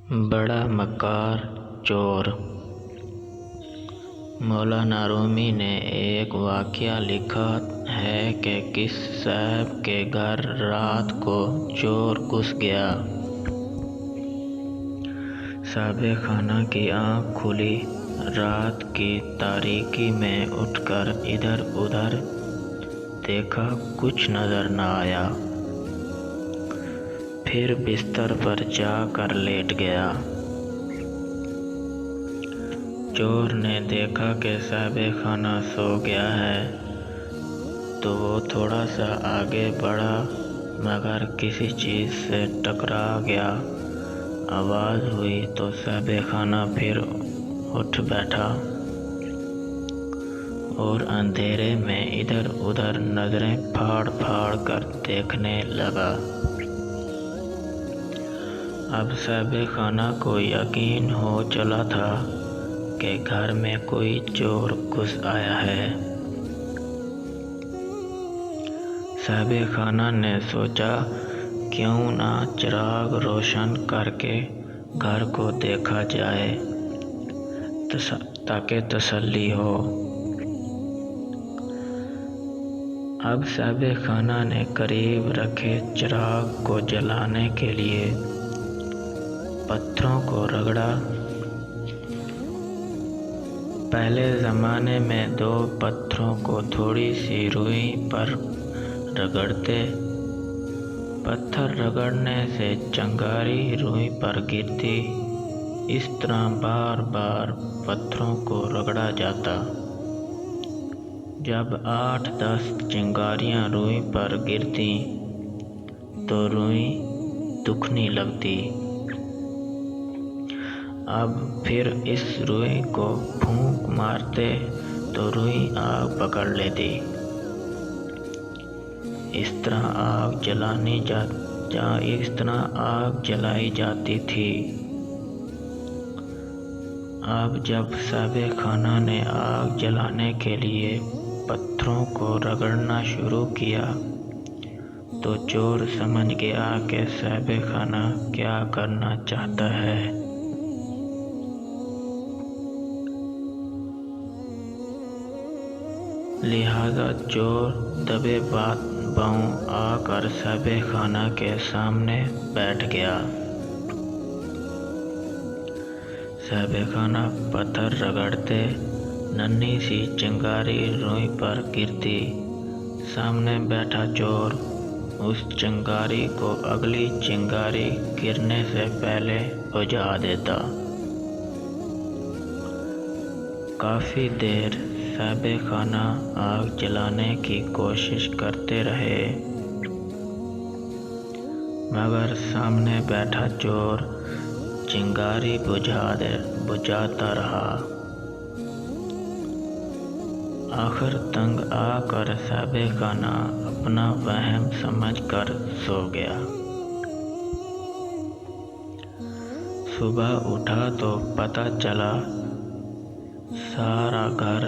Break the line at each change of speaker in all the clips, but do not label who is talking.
بڑا مکار چور۔ مولانا رومی نے ایک واقعہ لکھا ہے کہ کس صاحب کے گھر رات کو چور گھس گیا۔ صاحب خانہ کی آنکھ کھلی، رات کی تاریکی میں اٹھ کر ادھر ادھر دیکھا، کچھ نظر نہ آیا، پھر بستر پر جا کر لیٹ گیا۔ چور نے دیکھا کہ صاحب خانہ سو گیا ہے تو وہ تھوڑا سا آگے بڑھا مگر کسی چیز سے ٹکرا گیا۔ آواز ہوئی تو صاحب خانہ پھر اٹھ بیٹھا اور اندھیرے میں ادھر ادھر نظریں پھاڑ پھاڑ کر دیکھنے لگا۔ اب صاحب خانہ کو یقین ہو چلا تھا کہ گھر میں کوئی چور گھس آیا ہے۔ صاحب خانہ نے سوچا کیوں نہ چراغ روشن کر کے گھر کو دیکھا جائے تاکہ تسلی ہو۔ اب صاحب خانہ نے قریب رکھے چراغ کو جلانے کے لیے پتھروں کو رگڑا۔ پہلے زمانے میں 2 پتھروں کو تھوڑی سی روئی پر رگڑتے، پتھر رگڑنے سے چنگاری روئی پر گرتی، اس طرح بار بار پتھروں کو رگڑا جاتا۔ جب 8-10 چنگاریاں روئی پر گرتیں تو روئی دکھنے لگتی۔ اب پھر اس روئی کو پھونک مارتے تو روئی آگ پکڑ لیتی۔ اس طرح آگ جلائی جاتی تھی۔ اب جب صاحب خانہ نے آگ جلانے کے لیے پتھروں کو رگڑنا شروع کیا تو چور سمجھ گیا کہ صاحب خانہ کیا کرنا چاہتا ہے۔ لہذا چور دبے پاؤں آ کر صاحب خانہ کے سامنے بیٹھ گیا۔ صاحب خانہ پتھر رگڑتے، ننھی سی چنگاری روئی پر گرتی، سامنے بیٹھا چور اس چنگاری کو اگلی چنگاری گرنے سے پہلے بجھا دیتا۔ کافی دیر صاحب خانہ آگ جلانے کی کوشش کرتے رہے مگر سامنے بیٹھا چور چنگاری بجھاتا رہا۔ آخر تنگ آ کر صاحب خانہ اپنا وہم سمجھ کر سو گیا۔ صبح اٹھا تو پتہ چلا سارا گھر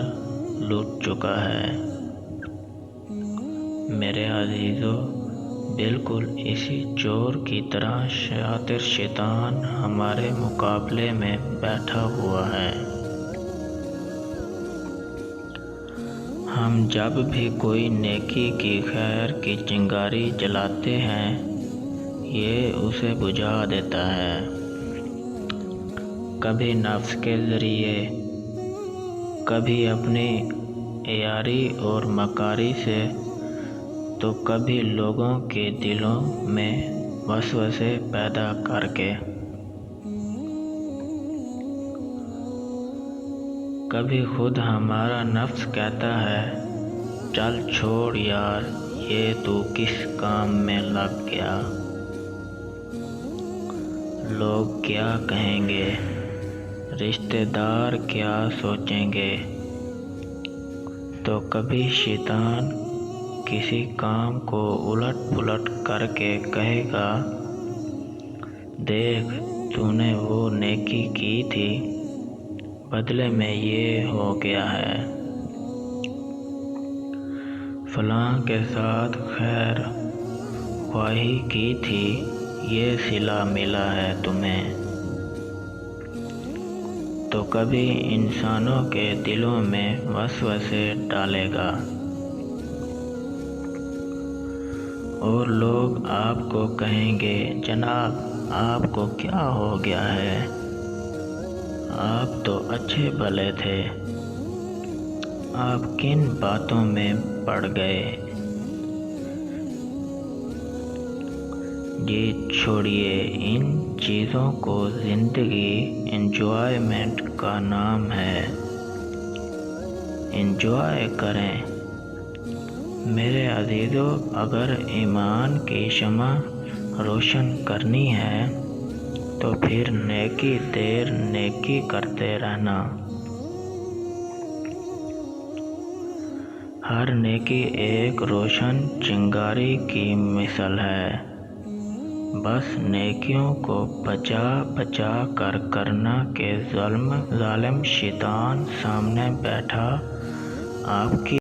لٹ چکا ہے۔ میرے عزیزو، بالکل اسی چور کی طرح شاطر شیطان ہمارے مقابلے میں بیٹھا ہوا ہے۔ ہم جب بھی کوئی نیکی کی خیر کی چنگاری جلاتے ہیں یہ اسے بجھا دیتا ہے، کبھی نفس کے ذریعے، کبھی اپنی عیاری اور مکاری سے، تو کبھی لوگوں کے دلوں میں وسوسے پیدا کر کے، کبھی خود ہمارا نفس کہتا ہے چل چھوڑ یار، یہ تو کس کام میں لگ گیا، لوگ کیا کہیں گے، رشتہ دار کیا سوچیں گے۔ تو کبھی شیطان کسی کام کو الٹ پلٹ کر کے کہے گا دیکھ تو نے وہ نیکی کی تھی، بدلے میں یہ ہو گیا ہے، فلاں کے ساتھ خیر خواہی کی تھی، یہ صلہ ملا ہے تمہیں۔ تو کبھی انسانوں کے دلوں میں وسوسے ڈالے گا، اور لوگ آپ کو کہیں گے جناب آپ کو کیا ہو گیا ہے، آپ تو اچھے بھلے تھے، آپ کن باتوں میں پڑ گئے۔ یہ چھوڑیے ان چیزوں کو، زندگی انجوائمنٹ کا نام ہے، انجوائے کریں میرے عزیزو۔ اگر ایمان کی شمع روشن کرنی ہے تو پھر نیکی دیر نیکی کرتے رہنا۔ ہر نیکی ایک روشن چنگاری کی مثال ہے، بس نیکیوں کو بچا بچا کر کرنا کہ ظالم شیطان سامنے بیٹھا آپ کی